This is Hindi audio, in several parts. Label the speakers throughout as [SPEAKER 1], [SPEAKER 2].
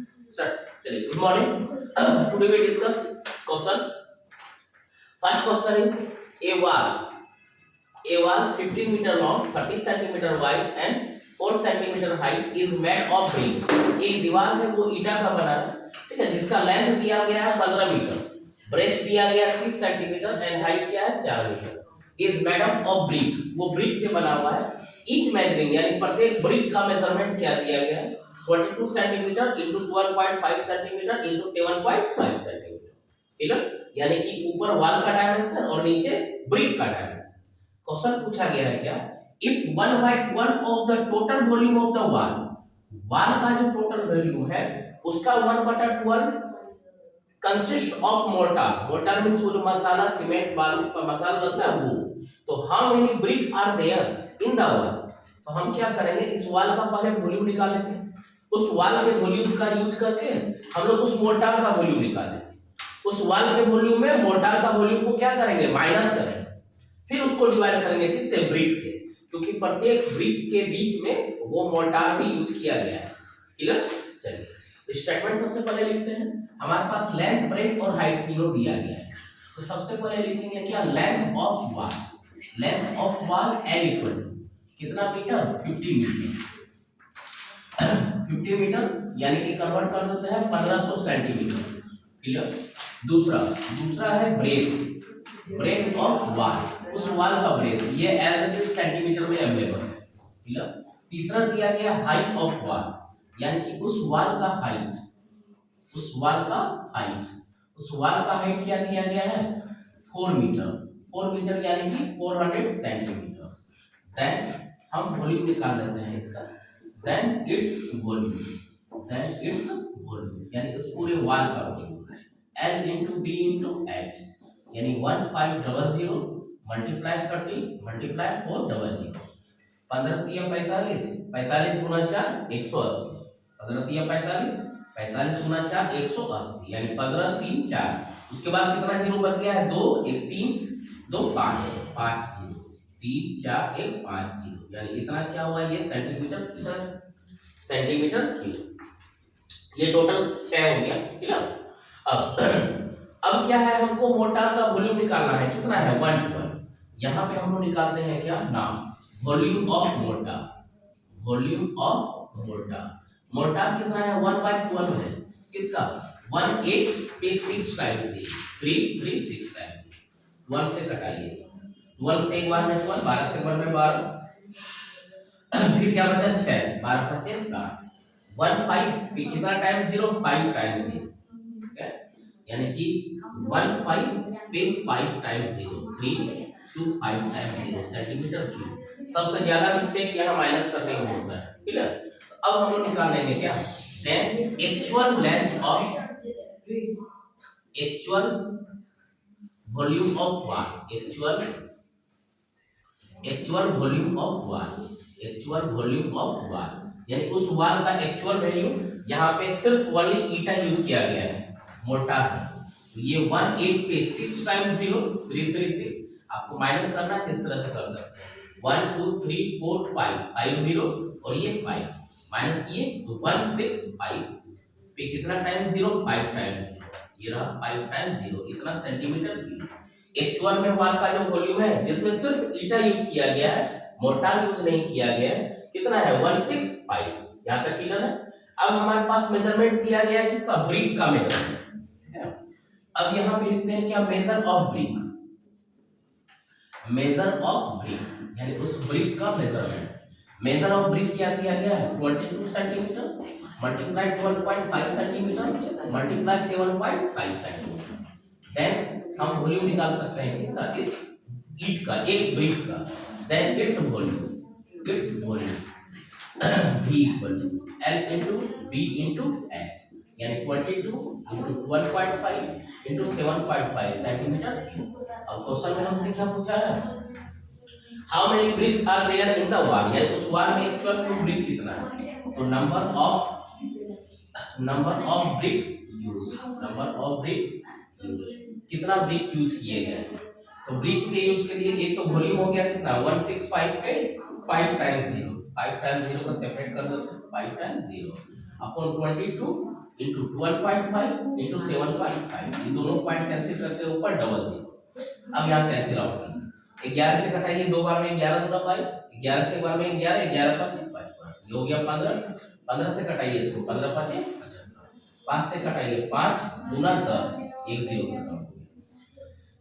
[SPEAKER 1] Start. Good morning. Today we discuss question. First question is a wall. A wall 15 meter long, 30 centimeter wide and 4 centimeter height is made of brick. एक दीवार है वो ईटा का बना है, ठीक है, जिसका लेंथ दिया गया है 15 मीटर, ब्रेथ दिया गया है 30 सेंटीमीटर एंड हाइट क्या है 4 metre. Is made up of brick, वो ब्रिक से बना हुआ है. ईच मेजरिंग यानी प्रत्येक ब्रिक का मेजरमेंट क्या दिया गया है 22 centimetre into 12.5 centimetre into 7.5 centimetre. ठीक है, यानी कि ऊपर वॉल का डायमेंशन और नीचे ब्रिक का डायमेंशन. क्वेश्चन पूछा गया है क्या, if 1/1 of the total volume of the wall, wall का जो टोटल वॉल्यूम है उसका 1/12 consist of mortar. Mortar means वो जो मसाला सीमेंट बालू का मसाला लगता है वो. तो how many brick are there in the wall. तो हम क्या करेंगे, इस वॉल का पहले वॉल्यूम निकाल लेते हैं. उस वॉल के वॉल्यूम का यूज करके हम लोग उस मोर्टार का वॉल्यूम निकालेंगे. उस वॉल के वॉल्यूम में मोर्टार का वॉल्यूम को क्या करेंगे, माइनस करेंगे. फिर उसको डिवाइड करेंगे किससे, ब्रिक से, क्योंकि प्रत्येक ब्रिक के बीच में वो मोर्टार भी यूज किया गया है. क्लियर. चलिए स्टेटमेंट सबसे पहले लिखते हैं. हमारे पास लेंथ, ब्रेथ और हाइट तीनों दिया गया है. तो सबसे पहले लिखेंगे क्या, length of wall. Length of wall L equal to कितना मीटर, 15 मीटर. 15 मीटर यानी कि कन्वर्ट कर देते हैं 1500 सेंटीमीटर. क्लियर. दूसरा है ब्रेथ. ब्रेथ ऑफ वॉल, उस वॉल का ब्रेथ ये एज इट इज सेंटीमीटर में अवेलेबल है. क्लियर. तीसरा दिया गया हाइट ऑफ वॉल, यानी कि उस वॉल का हाइट. उस वॉल का हाइट, उस वॉल का हाइट क्या दिया गया है 4 मीटर. 4 मीटर यानी कि 400 सेंटीमीटर. देन हम वॉल्यूम निकाल लेते हैं इसका. देन इट्स वॉल्यूम, यानी इस पूरे वॉल का volume L into B into H, यानी 1500 मल्टीप्लाई 30 मल्टीप्लाई 400. 15 तिया 45, 45 गुना 4 180. 15 तिया 45, 45 गुना 4 180, यानी 15 3 4. उसके बाद कितना जीरो बच गया है, 2 1 3 2 5 5 जीरो 3 4 1 5 जीरो, यानी इतना क्या हुआ, ये सेंटीमीटर क्यूब. ये टोटल 6 हो गया. ठीक है. अब क्या है, हमको मोर्टार का वॉल्यूम निकालना है. कितना है 1/12. यहाँ पे हम लोग निकालते हैं क्या, नाम volume of mortar. Volume of mortar. Mortar कितना है 1/12 है. किसका 18 पे 6 टाइम्स से 3 6 टाइम्स. 1 से कटाइए, 12 से एक बार में 12, 12 से एक बार में 12, फिर क्या बचा 6, 12 25 60. 15 पे कितना टाइम 0, 5 टाइम्स 0. यानी कि 15 पे 5 times 0, 3 to 5 times 0 centimetre cube. सबसे ज्यादा मिस्टेक यहाँ माइनस करने में होता है. ठीक है. तो अब हम लोग निकाल लेंगे क्या, then actual length of, actual volume of wall, actual volume of wall, actual volume of wall, यानी उस वॉल का एक्चुअल वैल्यू. यहाँ पे सिर्फ वाली ईटा यूज किया गया है, मोर्टार है. ये 18 पे 6 टाइम्स 0 336. आपको माइनस करना है किस तरह से कर सकते हैं, 1 2 3 4 5 5 0 और ये 5 माइनस किए तो 165 पे कितना टाइम्स 0, 5 टाइम्स 0, ये रहा 5 टाइम्स 0, इतना सेंटीमीटर क्यूब. एक्चुअल में वॉल का जो वॉल्यूम है जिसमें सिर्फ ईटा यूज किया गया है, मोर्टार यूज नहीं किया गया है, कितना है 165. यहाँ तक क्लियर है. अब हमारे पास मेजरमेंट दिया गया है किसका, ब्रिक का मेजरमेंट. अब यहाँ पे लिखते हैं क्या, measure of brick. Measure of brick यानी उस ब्रिक का मेजरमेंट. मेजर ऑफ ब्रिक क्या दिया गया है 22 centimetre multiply 12.5 centimetre multiply 7.5 centimetre. Then हम वॉल्यूम निकाल सकते हैं किसका, इस ईट का, एक ब्रिक का. Then its volume V equal to L into B into H, यानी 22 इंटू 12.5 इंटू 7.5 सेंटीमीटर क्यूब. अब क्वेश्चन में हमसे क्या पूछा है, how many bricks are there in the wall, यानी उस वॉल में एक्चुअल में ब्रिक कितना है. तो नंबर ऑफ ब्रिक्स यूज, कितना ब्रिक यूज किए गए. तो ब्रिक के यूज के लिए एक तो वॉल्यूम हो गया कितना 165 पे 5 टाइम्स 0, 5 टाइम्स 0 को सेपरेट कर दो 5 टाइम्स 0 अपॉन 22 इंटू 12.5 इंटू 7.5, ये दोनों पॉइंट कैंसिल करते हैं ऊपर डबल 0। अब यहाँ कैंसिल आउट कीजिए, 11 से घटाइए, दो बार में 11 दूना 22, 11 से एक बार में 11, 11 5 5, ये हो गया 15, 15 से घटाइए इसको, 15 5 75, 5 से घटाइए, 5 दूना 10, 1 0 खत्म हो गया।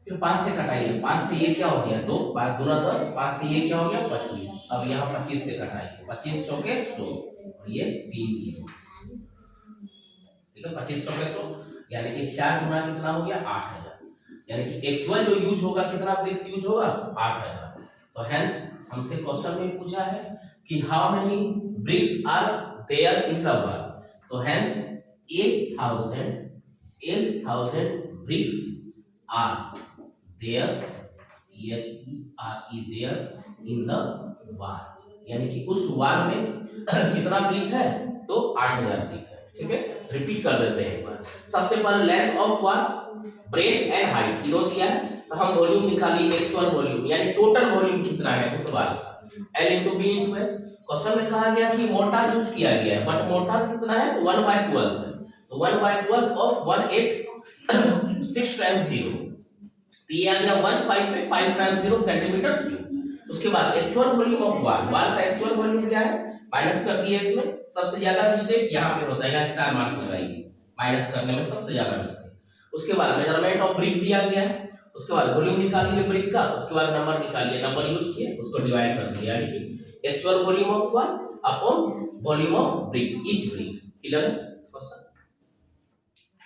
[SPEAKER 1] फिर 5 से घटाइए, 5 से ये क्या हो गया 2, 5 दूना 10, 5 से ये क्या हो गया 25, अब यहाँ 25 से घटाइए, 25 चौके 100 और ये 3 0, ठीक है, 25 चौके 100 यानी कि 4 गुना कितना हो गया 8000, यानी कि एक्चुअल जो यूज होगा कितना ब्रिक्स यूज होगा 8000। तो हेंस हमसे क्वेश्चन में पूछा है कि how many bricks are there in the wall, तो hence 8000 bricks are there, there in the wall, यानी कि उस वॉल में कितना ब्रिक है तो 8000 ब्रिक है, ठीक है। रिपीट कर देते हैं एक बार। सबसे पहले length of wall, breadth and height तीनों दिया है, तो हम वॉल्यूम निकालिए, एक्चुअल वॉल्यूम यानी टोटल वॉल्यूम कितना है उस वॉल का, L into B into H। Question में कहा गया कि मोर्टार यूज किया गया है, बट मोर्टार कितना है तो 1/12 है, तो 1/12 ऑफ 186 टाइम्स 0, तो ये आ गया 15 पे 5 टाइम्स 0 सेंटीमीटर क्यूब। उसके बाद actual volume of wall, wall का एक्चुअल वॉल्यूम क्या है, माइनस कर दिए इसमें, सबसे ज्यादा मिस्टेक यहाँ पे होता है, यहाँ स्टार मार्क लगाइए, माइनस करने में सबसे ज्यादा मिस्टेक। उसके बाद मेजरमेंट ऑफ ब्रिक दिया गया है, उसके बाद वॉल्यूम निकालिए ब्रिक का, उसके बाद नंबर निकालिए, नंबर यूज किए उसको डिवाइड कर दिया, यानी कि actual volume of wall upon volume of brick, each brick, clear है।